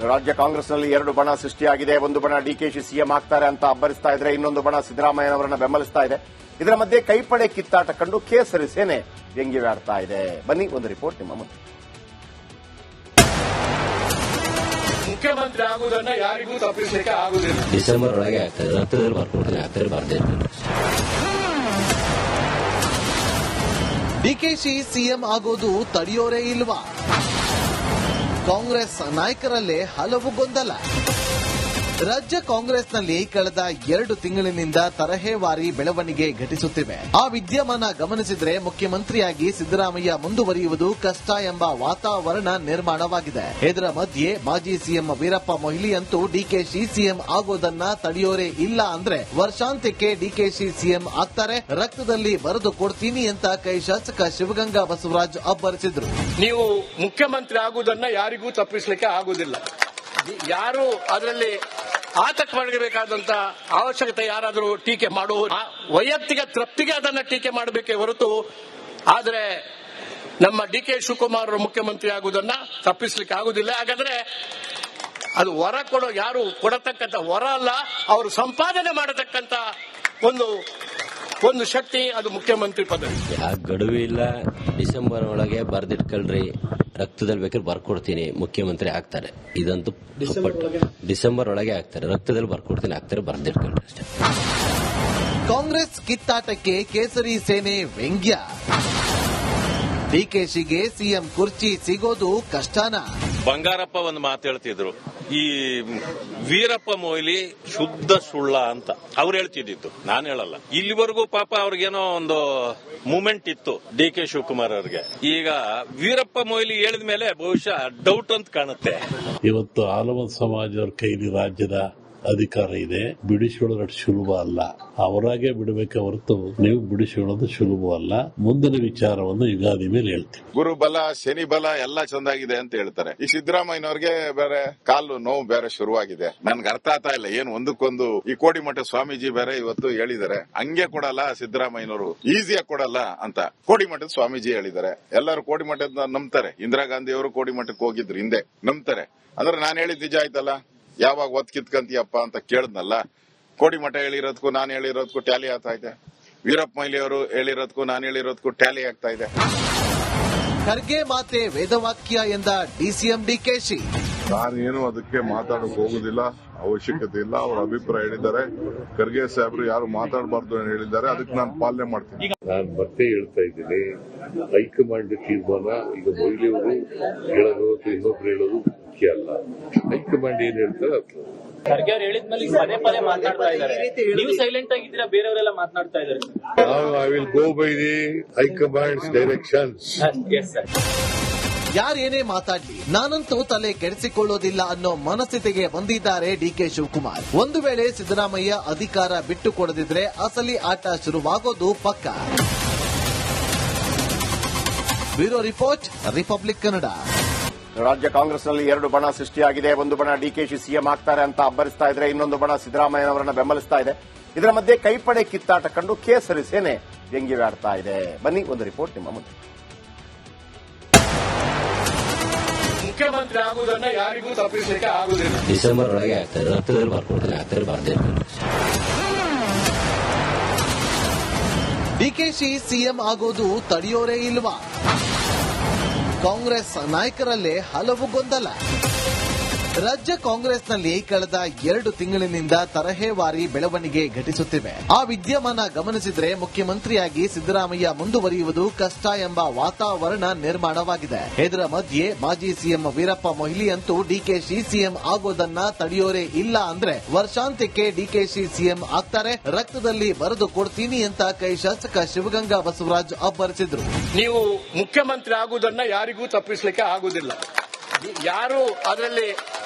ರಾಜ್ಯ ಕಾಂಗ್ರೆಸ್ನಲ್ಲಿ ಎರಡು ಬಣ ಸೃಷ್ಟಿಯಾಗಿದೆ. ಒಂದು ಬಣ ಡಿಕೆಶಿ ಸಿಎಂ ಆಗ್ತಾರೆ ಅಂತ ಅಬ್ಬರಿಸ್ತಾ ಇದ್ರೆ, ಇನ್ನೊಂದು ಬಣ ಸಿದ್ದರಾಮಯ್ಯನವರನ್ನ ಬೆಂಬಲಿಸ್ತಾ ಇದೆ. ಇದರ ಮಧ್ಯೆ ಕೈಪಡೆ ಕಿತ್ತಾಟ ಕಂಡು ಕೇಸರಿ ಸೇನೆ ವ್ಯಂಗ್ಯವಾಡ್ತಾ ಇದೆ. ಬನ್ನಿ ಒಂದು ರಿಪೋರ್ಟ್ ನಿಮ್ಮ ಮುಂದೆ. ಮುಖ್ಯಮಂತ್ರಿ ಆಗುವುದನ್ನ ಯಾರಿಗೂ ತಪ್ಪಿಸಲಿಕ್ಕೆ ಆಗುವುದಿಲ್ಲ. ಡಿಸೆಂಬರ್ ಒಳಗೆ ಆಗ್ತದೆ, ರಕ್ತದಲ್ಲಿ ಬರ್ಕೊಡ್ತೀನಿ, ಆಗ್ತಾರೆ ಬರ್ದೇ. ಡಿಕೆಶಿ ಸಿಎಂ ಆಗೋದು ತಡೆಯೋರೇ ಇಲ್ವಾ? ಕಾಂಗ್ರೆಸ್ ನಾಯಕರಲ್ಲೇ ಹಲವು ಗೊಂದಲ. ರಾಜ್ಯ ಕಾಂಗ್ರೆಸ್ನಲ್ಲಿ ಕಳೆದ 2 ತಿಂಗಳಿನಿಂದ ತರಹೇವಾರಿ ಬೆಳವಣಿಗೆ ಘಟಿಸುತ್ತಿವೆ. ಆ ವಿದ್ಯಮಾನ ಗಮನಿಸಿದ್ರೆ ಮುಖ್ಯಮಂತ್ರಿಯಾಗಿ ಸಿದ್ದರಾಮಯ್ಯ ಮುಂದುವರಿಯುವುದು ಕಷ್ಟ ಎಂಬ ವಾತಾವರಣ ನಿರ್ಮಾಣವಾಗಿದೆ. ಇದರ ಮಧ್ಯೆ ಮಾಜಿ ಸಿಎಂ ವೀರಪ್ಪ ಮೊಯ್ಲಿ ಅಂತೂ ಡಿಕೆಶಿ ಸಿಎಂ ಆಗೋದನ್ನ ತಡೆಯೋರೇ ಇಲ್ಲ ಅಂದ್ರೆ ವರ್ಷಾಂತ್ಯಕ್ಕೆ ಡಿಕೆಶಿ ಸಿಎಂ ಆಗ್ತಾರೆ, ರಕ್ತದಲ್ಲಿ ಬರೆದು ಕೊಡ್ತೀನಿ ಅಂತ ಕೈ ಶಾಸಕ ಶಿವಗಂಗಾ ಬಸವರಾಜ್ ಅಬ್ಬರಿಸಿದ್ರು. ನೀವು ಮುಖ್ಯಮಂತ್ರಿ ಆಗುವುದನ್ನ ಯಾರಿಗೂ ತಪ್ಪಿಸಲಿಕ್ಕೆ ಆಗುವುದಿಲ್ಲ. ಯಾರು ಅದರಲ್ಲಿ ಆತಂಕಪಡಬೇಕಾದಂತ ಅವಶ್ಯಕತೆ ಯಾರಾದರೂ ಟೀಕೆ ಮಾಡುವ ವೈಯಕ್ತಿಕ ತೃಪ್ತಿಗೆ ಅದನ್ನ ಟೀಕೆ ಮಾಡಬೇಕೇ ಹೊರತು, ಆದರೆ ನಮ್ಮ ಡಿಕೆ ಶಿವಕುಮಾರ್ ಮುಖ್ಯಮಂತ್ರಿ ಆಗುವುದನ್ನ ತಪ್ಪಿಸಲಿಕ್ಕೆ ಆಗುವುದಿಲ್ಲ. ಹಾಗಾದ್ರೆ ಅದು ವರ ಕೊಡೋ ಯಾರು ಕೊಡತಕ್ಕಂತ ವರ ಅಲ್ಲ, ಅವರು ಸಂಪಾದನೆ ಮಾಡತಕ್ಕಂತ ಒಂದು ಶಕ್ತಿ, ಅದು ಮುಖ್ಯಮಂತ್ರಿ ಪದವಿ. ಯಾಕೆ ಗಡುವು ಇಲ್ಲ, ಡಿಸೆಂಬರ್ ಒಳಗೆ ಬರ್ದಿಟ್ಕೊಳ್ರಿ, ರಕ್ತದಲ್ಲಿ ಬೇಕಾದ್ರೆ ಬರ್ಕೊಡ್ತೀನಿ, ಮುಖ್ಯಮಂತ್ರಿ ಆಗ್ತಾರೆ. ಇದಂತೂ ಡಿಸೆಂಬರ್ ಒಳಗೆ ಆಗ್ತಾರೆ, ರಕ್ತದಲ್ಲಿ ಬರ್ಕೊಡ್ತೀನಿ, ಆಗ್ತಾರೆ, ಬರ್ದಿಟ್ಕೊಳ್ರಿ ಅಷ್ಟೇ. ಕಾಂಗ್ರೆಸ್ ಕಿತ್ತಾಟಕ್ಕೆ ಕೇಸರಿ ಸೇನೆ ವ್ಯಂಗ್ಯ. ಡಿಕೆಶಿಗೆ ಸಿಎಂ ಕುರ್ಚಿ ಸಿಗೋದು ಕಷ್ಟನ? ಬಂಗಾರಪ್ಪ ಒಂದು ಮಾತು ಹೇಳ್ತಿದ್ರು, ಈ ವೀರಪ್ಪ ಮೊಯ್ಲಿ ಶುದ್ಧ ಸುಳ್ಳ ಅಂತ ಅವ್ರು ಹೇಳ್ತಿದ್ದಿತ್ತು, ನಾನು ಹೇಳಲ್ಲ. ಇಲ್ಲಿವರೆಗೂ ಪಾಪ ಅವ್ರಿಗೇನೋ ಒಂದು ಮೂಮೆಂಟ್ ಇತ್ತು ಡಿಕೆ ಶಿವಕುಮಾರ್ ಅವ್ರಿಗೆ. ಈಗ ವೀರಪ್ಪ ಮೊಯ್ಲಿ ಹೇಳಿದ ಮೇಲೆ ಬಹುಶಃ ಡೌಟ್ ಅಂತ ಕಾಣುತ್ತೆ. ಇವತ್ತು ಆಲಮದ ಸಮಾಜದವ್ರ ಕೈಲಿ ರಾಜ್ಯದ ಅಧಿಕಾರ ಇದೆ, ಬಿಡಿಸಿಕೊಳ್ಳೋದು ಅಷ್ಟು ಸುಲಭ ಅಲ್ಲ. ಅವರಾಗೆ ಬಿಡಬೇಕೆ ಹೊರತು ನೀವು ಬಿಡಿಸಿಕೊಳ್ಳೋದು ಸುಲಭ ಅಲ್ಲ. ಮುಂದಿನ ವಿಚಾರವನ್ನು ಯುಗಾದಿ ಮೇಲೆ ಹೇಳ್ತೀವಿ. ಗುರುಬಲ ಶನಿ ಬಲ ಎಲ್ಲ ಚಂದಾಗಿದೆ ಅಂತ ಹೇಳ್ತಾರೆ. ಈ ಸಿದ್ದರಾಮಯ್ಯನವ್ರಿಗೆ ಬೇರೆ ಕಾಲು ನೋವು ಬೇರೆ ಶುರುವಾಗಿದೆ. ನನ್ಗೆ ಅರ್ಥ ಆಗ್ತಾ ಇಲ್ಲ ಏನು ಒಂದಕ್ಕೊಂದು. ಈ ಕೋಡಿಮಠ ಸ್ವಾಮೀಜಿ ಬೇರೆ ಇವತ್ತು ಹೇಳಿದ್ದಾರೆ, ಹಂಗೆ ಕೊಡಲ್ಲ ಸಿದ್ದರಾಮಯ್ಯನವರು, ಈಸಿಯಾಗಿ ಕೊಡಲ್ಲ ಅಂತ ಕೋಡಿಮಠದ ಸ್ವಾಮೀಜಿ ಹೇಳಿದ್ದಾರೆ. ಎಲ್ಲರೂ ಕೋಡಿಮಠದ ನಂಬ್ತಾರೆ. ಇಂದಿರಾ ಗಾಂಧಿ ಅವರು ಕೋಡಿಮಠಕ್ಕೆ ಹೋಗಿದ್ರು ಹಿಂದೆ, ನಂಬ್ತಾರೆ. ಅಂದ್ರೆ ನಾನು ಹೇಳಿದ್ ನಿಜ ಆಯ್ತಲ್ಲ, ಯಾವಾಗ ಒತ್ ಕಿತ್ಕಂತೀಯಪ್ಪ ಅಂತ ಕೇಳಿದ್ನಲ್ಲ. ಕೋಡಿಮಠ ಹೇಳಿರೋದಕ್ಕೂ ನಾನು ಹೇಳಿರೋದಕ್ಕೂ ಟ್ಯಾಲಿ ಆಗ್ತಾ ಇದೆ. ವೀರಪ್ಪ ಮೊಯ್ಲಿ ಅವರು ಹೇಳಿರೋದಕ್ಕೂ ನಾನು ಹೇಳಿರೋದಕ್ಕೂ ಟ್ಯಾಲಿ ಆಗ್ತಾ ಇದೆ. ಖರ್ಗೆ ಮಾತೆ ವೇದವಾಕ್ಯ ಎಂದ ಡಿಸಿಎಂ ಡಿಕೆಶಿ. ನಾನೇನು ಅದಕ್ಕೆ ಮಾತಾಡಕ್ ಹೋಗುದಿಲ್ಲ, ಅವಶ್ಯಕತೆ ಇಲ್ಲ. ಅವರ ಅಭಿಪ್ರಾಯ ಹೇಳಿದ್ದಾರೆ. ಖರ್ಗೆ ಸಾಹೇಬ್ರು ಯಾರು ಮಾತಾಡಬಾರ್ದು ಅಂತ ಹೇಳಿದ್ದಾರೆ, ಅದಕ್ಕೆ ನಾನು ಪಾಲನೆ ಮಾಡ್ತೀನಿ. ನಾನು ಮತ್ತೆ ಹೇಳ್ತಾ ಇದ್ದೀನಿ, ಹೈಕಮಾಂಡ್ ತೀರ್ಮಾನ. ಈಗ ಮೊಯ್ಲಿ ಅವರು ಹೇಳೋದು ಇನ್ನೊಬ್ರು ಹೇಳೋದು ಮುಖ್ಯ ಅಲ್ಲ. ಹೈಕಮಾಂಡ್ ಏನ್ ಹೇಳ್ತಾರೆ ಅದು. ಖರ್ಗೆ ಅವ್ರು ಹೇಳಿದ್ಮೇಲೆ ಪದೇ ಪದೇ ಮಾತಾಡ್ತಾ ಇದ್ದಾರೆ, ನೀವು ಸೈಲೆಂಟ್ ಆಗಿದ್ದೀರಾ, ಬೇರೆಯವರೆಲ್ಲ ಮಾತನಾಡ್ತಾ ಇದ್ದಾರೆ. I will go by the high command's directions. ಯಾರೇನೇ ಮಾತಾಡ್ಲಿ ನಾನಂತೂ ತಲೆ ಕೆಡಿಸಿಕೊಳ್ಳೋದಿಲ್ಲ ಅನ್ನೋ ಮನಸ್ಥಿತಿಗೆ ಬಂದಿದ್ದಾರೆ ಡಿಕೆ ಶಿವಕುಮಾರ್. ಒಂದು ವೇಳೆ ಸಿದ್ದರಾಮಯ್ಯ ಅಧಿಕಾರ ಬಿಟ್ಟು ಕೊಡದಿದ್ರೆ ಅಸಲಿ ಆಟ ಶುರುವಾಗೋದು ಪಕ್ಕ. Bureau report, republic Kannada. ರಾಜ್ಯ ಕಾಂಗ್ರೆಸ್ನಲ್ಲಿ ಎರಡು ಬಣ ಸೃಷ್ಟಿಯಾಗಿದೆ. ಒಂದು ಬಣ ಡಿಕೆಶಿ ಸಿಎಂ ಆಗ್ತಾರೆ ಅಂತ ಅಬ್ಬರಿಸ್ತಾ ಇದ್ರೆ, ಇನ್ನೊಂದು ಬಣ ಸಿದ್ದರಾಮಯ್ಯನವರನ್ನ ಬೆಂಬಲಿಸ್ತಾ ಇದೆ. ಇದರ ಮಧ್ಯೆ ಕೈಪಡೆ ಕಿತ್ತಾಟ ಕಂಡು ಕೇಸರಿ ಸೇನೆ ವ್ಯಂಗ್ಯವಾಡ್ತಾ ಇದೆ. ಬನ್ನಿ ಒಂದು ರಿಪೋರ್ಟ್ ನಿಮ್ಮ ಮುಂದೆ. ಮುಖ್ಯಮಂತ್ರಿ ಆಗುವುದನ್ನ ಯಾರಿಗೂ ತಪ್ಪಿಸಲಿಕ್ಕೆ ಆಗುವುದಿಲ್ಲ. ಡಿಸೆಂಬರ್ ಒಳಗೆ ಆಗ್ತಾರೆ, ರಕ್ತದಲ್ಲಿ ಬರ್ಕೊಡ್ತೀನಿ, ಆಗ್ತಾರೆ, ಬರ್ದೇ. ಡಿಕೆಶಿ ಸಿಎಂ ಆಗೋದು ತಡೆಯೋರೇ ಇಲ್ವಾ? ಕಾಂಗ್ರೆಸ್ ನಾಯಕರಲ್ಲೇ ಹಲವು ಗೊಂದಲ. ರಾಜ್ಯ ಕಾಂಗ್ರೆಸ್ನಲ್ಲಿ ಕಳೆದ 2 ತಿಂಗಳಿನಿಂದ ತರಹೇವಾರಿ ಬೆಳವಣಿಗೆ ಘಟಿಸುತ್ತಿವೆ. ಆ ವಿದ್ಯಮಾನ ಗಮನಿಸಿದ್ರೆ ಮುಖ್ಯಮಂತ್ರಿಯಾಗಿ ಸಿದ್ದರಾಮಯ್ಯ ಮುಂದುವರಿಯುವುದು ಕಷ್ಟ ಎಂಬ ವಾತಾವರಣ ನಿರ್ಮಾಣವಾಗಿದೆ. ಇದರ ಮಧ್ಯೆ ಮಾಜಿ ಸಿಎಂ ವೀರಪ್ಪ ಮೊಯ್ಲಿ ಅಂತೂ ಡಿಕೆಶಿ ಸಿಎಂ ಆಗೋದನ್ನ ತಡೆಯೋರೇ ಇಲ್ಲ ಅಂದ್ರೆ ವರ್ಷಾಂತ್ಯಕ್ಕೆ ಡಿಕೆಶಿ ಸಿಎಂ ಆಗ್ತಾರೆ, ರಕ್ತದಲ್ಲಿ ಬರೆದು ಕೊಡ್ತೀನಿ ಅಂತ ಕೈ ಶಾಸಕ ಶಿವಗಂಗಾ ಬಸವರಾಜ್ ಅಬ್ಬರಿಸಿದ್ರು. ನೀವು ಮುಖ್ಯಮಂತ್ರಿ ಆಗುವುದನ್ನ ಯಾರಿಗೂ ತಪ್ಪಿಸಲಿಕ್ಕೆ ಆಗುವುದಿಲ್ಲ. ಯಾರು ಅದರಲ್ಲಿ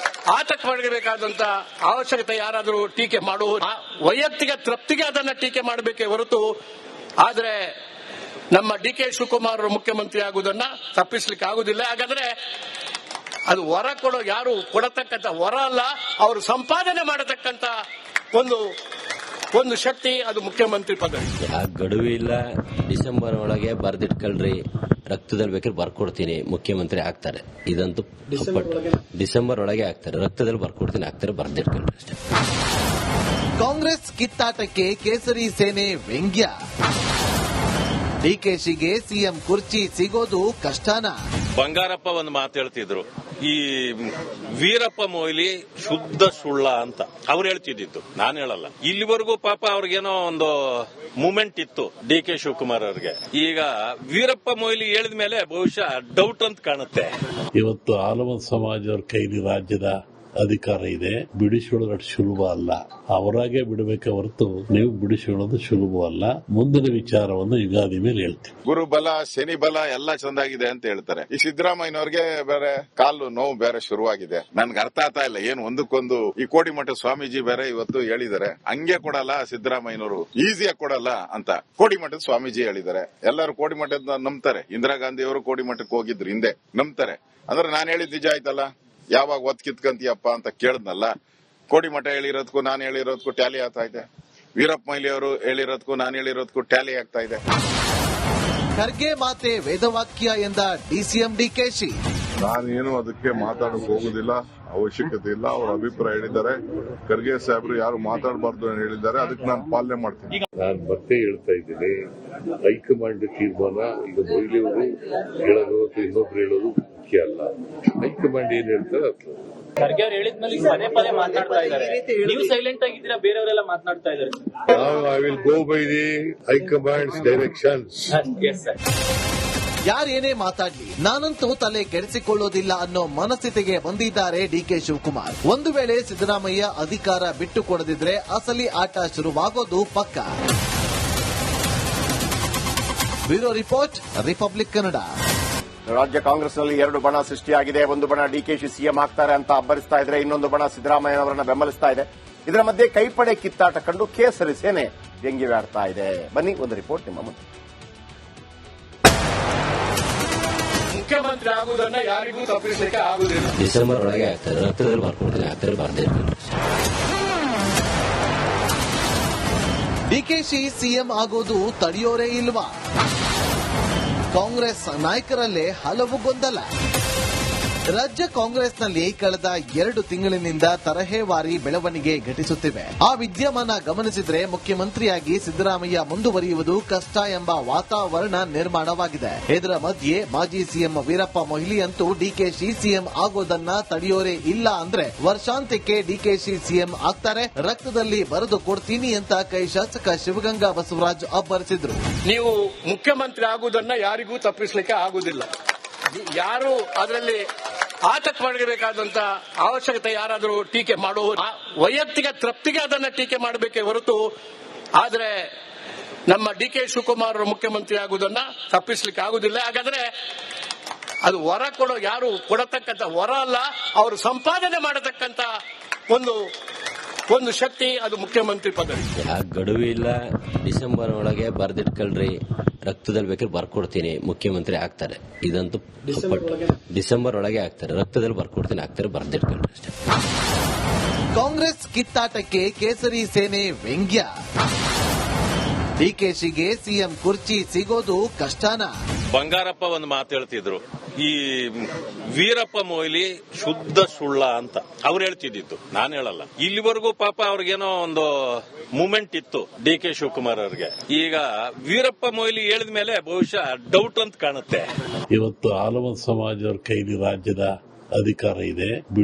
ಆತಂಕಪಡಬೇಕಾದಂತ ಅವಶ್ಯಕತೆ ಯಾರಾದರೂ ಟೀಕೆ ಮಾಡುವ ವೈಯಕ್ತಿಕ ತೃಪ್ತಿಗೆ ಅದನ್ನ ಟೀಕೆ ಮಾಡಬೇಕೇ ಹೊರತು, ಆದರೆ ನಮ್ಮ ಡಿಕೆ ಶಿವಕುಮಾರ್ ಮುಖ್ಯಮಂತ್ರಿ ಆಗುವುದನ್ನ ತಪ್ಪಿಸಲಿಕ್ಕೆ ಆಗುವುದಿಲ್ಲ. ಹಾಗಾದ್ರೆ ಅದು ವರ ಕೊಡೋ ಯಾರು ಕೊಡತಕ್ಕಂತ ವರ ಅಲ್ಲ, ಅವರು ಸಂಪಾದನೆ ಮಾಡತಕ್ಕಂತ ಒಂದು ಶಕ್ತಿ ಅದು ಮುಖ್ಯಮಂತ್ರಿ ಪದವಿ. ಗಡುವು ಇಲ್ಲ. ಡಿಸೆಂಬರ್ ಒಳಗೆ ಬರ್ದಿಟ್ಕೊಳ್ರಿ, ರಕ್ತದಲ್ಲಿ ಬೇಕಾದ್ರೆ ಬರ್ಕೊಡ್ತೀನಿ, ಮುಖ್ಯಮಂತ್ರಿ ಆಗ್ತಾರೆ. ಇದಂತೂ ಡಿಸೆಂಬರ್ ಒಳಗೆ ಆಗ್ತಾರೆ. ರಕ್ತದಲ್ಲಿ ಬರ್ಕೊಡ್ತೀನಿ, ಆಗ್ತಾರೆ, ಬರ್ದಿಟ್ಕೊಳ್ರಿ ಅಷ್ಟೇ. ಕಾಂಗ್ರೆಸ್ ಕಿತ್ತಾಟಕ್ಕೆ ಕೇಸರಿ ಸೇನೆ ವ್ಯಂಗ್ಯ. ಡಿಕೆಶಿಗೆ ಸಿಎಂ ಕುರ್ಚಿ ಸಿಗೋದು ಕಷ್ಟನಾ? ಬಂಗಾರಪ್ಪ ಒಂದು ಮಾತು ಹೇಳ್ತಿದ್ರು, ಈ ವೀರಪ್ಪ ಮೊಯ್ಲಿ ಶುದ್ಧ ಸುಳ್ಳ ಅಂತ ಅವ್ರು ಹೇಳ್ತಿದ್ದು, ನಾನು ಹೇಳಲ್ಲ. ಇಲ್ಲಿವರೆಗೂ ಪಾಪ ಅವ್ರಿಗೇನೋ ಒಂದು ಮೂಮೆಂಟ್ ಇತ್ತು ಡಿ.ಕೆ. ಶಿವಕುಮಾರ್ ಅವ್ರಿಗೆ. ಈಗ ವೀರಪ್ಪ ಮೊಯ್ಲಿ ಹೇಳಿದ ಮೇಲೆ ಬಹುಶಃ ಡೌಟ್ ಅಂತ ಕಾಣುತ್ತೆ. ಇವತ್ತು ಆಲಮತ್ ಸಮಾಜದವ್ರ ಕೈಲಿ ರಾಜ್ಯದ ಅಧಿಕಾರ ಇದೆ. ಬಿಡಿಸಿಕೊಳ್ಳೋದು ಅಷ್ಟು ಸುಲಭ ಅಲ್ಲ. ಅವರಾಗೆ ಬಿಡಬೇಕೆ ಹೊರತು ನೀವು ಬಿಡಿಸಿಕೊಳ್ಳೋದು ಸುಲಭವಲ್ಲ. ಮುಂದಿನ ವಿಚಾರವನ್ನು ಯುಗಾದಿ ಮೇಲೆ ಹೇಳ್ತೀವಿ. ಗುರುಬಲ ಶನಿ ಬಲ ಎಲ್ಲ ಚಂದಾಗಿದೆ ಅಂತ ಹೇಳ್ತಾರೆ. ಈ ಸಿದ್ದರಾಮಯ್ಯನವ್ರಿಗೆ ಬೇರೆ ಕಾಲು ನೋವು ಬೇರೆ ಶುರುವಾಗಿದೆ. ನನ್ಗೆ ಅರ್ಥ ಆಗ್ತಾ ಇಲ್ಲ, ಏನು ಒಂದಕ್ಕೊಂದು. ಈ ಕೋಡಿಮಠ ಸ್ವಾಮೀಜಿ ಬೇರೆ ಇವತ್ತು ಹೇಳಿದ್ದಾರೆ, ಹಂಗೆ ಕೊಡಲ್ಲ ಸಿದ್ದರಾಮಯ್ಯನವರು, ಈಸಿಯಾಗಿ ಕೊಡಲ್ಲ ಅಂತ ಕೋಡಿಮಠದ ಸ್ವಾಮೀಜಿ ಹೇಳಿದ್ದಾರೆ. ಎಲ್ಲರೂ ಕೋಡಿಮಠದ ನಂಬ್ತಾರೆ. ಇಂದಿರಾ ಗಾಂಧಿ ಅವರು ಕೋಡಿಮಠಕ್ಕೆ ಹೋಗಿದ್ರು ಹಿಂದೆ, ನಂಬ್ತಾರೆ. ಅಂದ್ರೆ ನಾನು ಹೇಳಿದ್ ನಿಜ ಆಯ್ತಲ್ಲ. ಯಾವಾಗ ಒತ್ ಕಿತ್ಕಂತೀಯಪ್ಪ ಅಂತ ಕೇಳಿದ್ನಲ್ಲ, ಕೋಡಿಮಠ ಹೇಳಿರೋದಕ್ಕೂ ನಾನು ಹೇಳಿರೋದಕ್ಕೂ ಟ್ಯಾಲಿ ಆಗ್ತಾ ಇದೆ. ವೀರಪ್ಪ ಮೊಯ್ಲಿ ಅವರು ಹೇಳಿರೋದಕ್ಕೂ ನಾನು ಹೇಳಿರೋದಕ್ಕೂ ಟ್ಯಾಲಿ ಆಗ್ತಾ ಇದೆ. ಖರ್ಗೆ ಮಾತೆ ವೇದವಾಕ್ಯ ಎಂದ ಡಿಸಿಎಂ ಡಿಕೆಶಿ. ನಾನೇನು ಅದಕ್ಕೆ ಮಾತಾಡಕ್ ಹೋಗುದಿಲ್ಲ, ಅವಶ್ಯಕತೆ ಇಲ್ಲ. ಅವರ ಅಭಿಪ್ರಾಯ ಹೇಳಿದ್ದಾರೆ. ಖರ್ಗೆ ಸಾಹೇಬ್ರು ಯಾರು ಮಾತಾಡಬಾರ್ದು ಅಂತ ಹೇಳಿದ್ದಾರೆ, ಅದಕ್ಕೆ ನಾನು ಪಾಲನೆ ಮಾಡ್ತೀನಿ. ನಾನು ಮತ್ತೆ ಹೇಳ್ತಾ ಇದ್ದೀನಿ, ಹೈಕಮಾಂಡ್ ತೀರ್ಮಾನ. ಈಗ ಮೊಯ್ಲಿ ಅವರು ಹೇಳೋದು ಅಥವಾ ಇನ್ನೊಬ್ರು ಹೇಳೋದು ಮುಖ್ಯ ಅಲ್ಲ. ಹೈಕಮಾಂಡ್ ಏನ್ ಹೇಳ್ತಾರೆ ಅದು. ಖರ್ಗೆ ಅವ್ರು ಹೇಳಿದ್ಮೇಲೆ ಪದೇ ಪದೇ ಮಾತನಾಡ್ತಾ ಇದ್ದಾರೆ. ನೀವು ಸೈಲೆಂಟ್ ಆಗಿದ್ದೀರಾ, ಬೇರೆಯವರೆಲ್ಲ ಮಾತನಾಡ್ತಾ ಇದ್ದಾರೆ. I will go by the high command's directions. ಯಾರೇನೇ ಮಾತಾಡ್ಲಿ ನಾನಂತೂ ತಲೆ ಕೆಡಿಸಿಕೊಳ್ಳೋದಿಲ್ಲ ಅನ್ನೋ ಮನಸ್ಥಿತಿಗೆ ಬಂದಿದ್ದಾರೆ ಡಿಕೆ ಶಿವಕುಮಾರ್. ಒಂದು ವೇಳೆ ಸಿದ್ದರಾಮಯ್ಯ ಅಧಿಕಾರ ಬಿಟ್ಟು ಕೊಡದಿದ್ರೆ ಅಸಲಿ ಆಟ ಶುರುವಾಗೋದು ಪಕ್ಕ. Bureau report, republic Kannada. ರಾಜ್ಯ ಕಾಂಗ್ರೆಸ್ನಲ್ಲಿ ಎರಡು ಬಣ ಸೃಷ್ಟಿಯಾಗಿದೆ. ಒಂದು ಬಣ ಡಿಕೆಶಿ ಸಿಎಂ ಆಗ್ತಾರೆ ಅಂತ ಅಬ್ಬರಿಸ್ತಾ ಇದ್ರೆ, ಇನ್ನೊಂದು ಬಣ ಸಿದ್ದರಾಮಯ್ಯನವರನ್ನ ಬೆಂಬಲಿಸ್ತಾ ಇದೆ. ಇದರ ಮಧ್ಯೆ ಕೈಪಡೆ ಕಿತ್ತಾಟ ಕಂಡು ಕೇಸರಿ ಸೇನೆ ವ್ಯಂಗ್ಯವಾಡ್ತಾ ಇದೆ. ಬನ್ನಿ ಒಂದು ರಿಪೋರ್ಟ್ ನಿಮ್ಮ ಮುಂದೆ. ಮುಖ್ಯಮಂತ್ರಿ ಆಗುವುದನ್ನ ಯಾರಿಗೂ ತಪ್ಪಿಸಲಿಕ್ಕೆ ಆಗುದಿಲ್ಲ. ಡಿಸೆಂಬರ್ ಒಳಗೆ ಆಗ್ತಾರೆ. ರಕ್ತದಲ್ಲಿ ಬರ್ಕೊಡ್ತೀನಿ, ಆಗ್ತಾರೆ, ಬರ್ದಿಟ್ಕೊಳ್ರಿ. ಡಿಕೆಶಿ ಸಿಎಂ ಆಗೋದು ತಡೆಯೋರೇ ಇಲ್ವಾ? ಕಾಂಗ್ರೆಸ್ ನಾಯಕರಲ್ಲೇ ಹಲವು ಗೊಂದಲ. ರಾಜ್ಯ ಕಾಂಗ್ರೆಸ್ನಲ್ಲಿ ಕಳೆದ 2 ತಿಂಗಳಿನಿಂದ ತರಹೇವಾರಿ ಬೆಳವಣಿಗೆ ಘಟಿಸುತ್ತಿವೆ. ಆ ವಿದ್ಯಮಾನ ಗಮನಿಸಿದ್ರೆ ಮುಖ್ಯಮಂತ್ರಿಯಾಗಿ ಸಿದ್ದರಾಮಯ್ಯ ಮುಂದುವರಿಯುವುದು ಕಷ್ಟ ಎಂಬ ವಾತಾವರಣ ನಿರ್ಮಾಣವಾಗಿದೆ. ಇದರ ಮಧ್ಯೆ ಮಾಜಿ ಸಿಎಂ ವೀರಪ್ಪ ಮೊಯ್ಲಿ ಅಂತೂ ಡಿಕೆಶಿ ಸಿಎಂ ಆಗೋದನ್ನ ತಡೆಯೋರೇ ಇಲ್ಲ ಅಂದ್ರೆ ವರ್ಷಾಂತ್ಯಕ್ಕೆ ಡಿಕೆಶಿ ಸಿಎಂ ಆಗ್ತಾರೆ, ರಕ್ತದಲ್ಲಿ ಬರೆದು ಕೊಡ್ತೀನಿ ಅಂತ ಕೈ ಶಾಸಕ ಶಿವಗಂಗಾ ಬಸವರಾಜ್ ಅಬ್ಬರಿಸಿದ್ರು. ನೀವು ಮುಖ್ಯಮಂತ್ರಿ ಆಗುವುದನ್ನ ಯಾರಿಗೂ ತಪ್ಪಿಸಲಿಕ್ಕೆ ಆಗುದಿಲ್ಲ. ಯಾರು ಅದರಲ್ಲಿ ಆತಂಕ ಮಾಡಬೇಕಾದಂತ ಅವಶ್ಯಕತೆ ಯಾರಾದರೂ ಟೀಕೆ ಮಾಡುವ ವೈಯಕ್ತಿಕ ತೃಪ್ತಿಗೆ ಅದನ್ನ ಟೀಕೆ ಮಾಡಬೇಕೇ ಹೊರತು, ಆದರೆ ನಮ್ಮ ಡಿ.ಕೆ. ಶಿವಕುಮಾರ್ ಮುಖ್ಯಮಂತ್ರಿ ಆಗುವುದನ್ನ ತಪ್ಪಿಸಲಿಕ್ಕೆ ಆಗುದಿಲ್ಲ. ಹಾಗಾದ್ರೆ ಅದು ವರ ಕೊಡೋ, ಯಾರು ಕೊಡತಕ್ಕಂತ ವರ ಅಲ್ಲ, ಅವರು ಸಂಪಾದನೆ ಮಾಡತಕ್ಕಂತ ಒಂದು ಶಕ್ತಿ ಅದು ಮುಖ್ಯಮಂತ್ರಿ ಪದವಿ. ಗಡುವು ಇಲ್ಲ. ಡಿಸೆಂಬರ್ ಒಳಗೆ ಬರ್ದಿಟ್ಕೊಳ್ರಿ, ರಕ್ತದಲ್ಲಿ ಬೇಕಾದ್ರೆ ಬರ್ಕೊಡ್ತೀನಿ, ಮುಖ್ಯಮಂತ್ರಿ ಆಗ್ತಾರೆ. ಇದಂತೂ ಡಿಸೆಂಬರ್ ಒಳಗೆ ಆಗ್ತಾರೆ. ರಕ್ತದಲ್ಲಿ ಬರ್ಕೊಡ್ತೀನಿ, ಆಗ್ತಾರೆ, ಬರ್ದಿಟ್ಕೊಳ್ರಿ ಅಷ್ಟೇ. ಕಾಂಗ್ರೆಸ್ ಕಿತ್ತಾಟಕ್ಕೆ ಕೇಸರಿ ಸೇನೆ ವ್ಯಂಗ್ಯ. ಡಿಕೆಶಿಗೆ ಸಿಎಂ ಕುರ್ಚಿ ಸಿಗೋದು ಕಷ್ಟನಾ? ಬಂಗಾರಪ್ಪ ಒಂದು ಮಾತು ಹೇಳ್ತಿದ್ರು, ಈ ವೀರಪ್ಪ ಮೊಯ್ಲಿ ಶುದ್ಧ ಸುಳ್ಳ ಅಂತ ಅವ್ರು ಹೇಳ್ತಿದ್ದು, ನಾನು ಹೇಳಲ್ಲ. ಇಲ್ಲಿವರೆಗೂ ಪಾಪ ಅವ್ರಿಗೇನೋ ಒಂದು ಮೂಮೆಂಟ್ ಇತ್ತು ಡಿ.ಕೆ. ಶಿವಕುಮಾರ್ ಅವ್ರಿಗೆ. ಈಗ ವೀರಪ್ಪ ಮೊಯ್ಲಿ ಹೇಳಿದ ಮೇಲೆ ಬಹುಶಃ ಡೌಟ್ ಅಂತ ಕಾಣುತ್ತೆ. ಇವತ್ತು ಆಲಮತ್ ಸಮಾಜದವ್ರ ಕೈಲಿ ರಾಜ್ಯದ ಅಧಿಕಾರ ಇದೆ.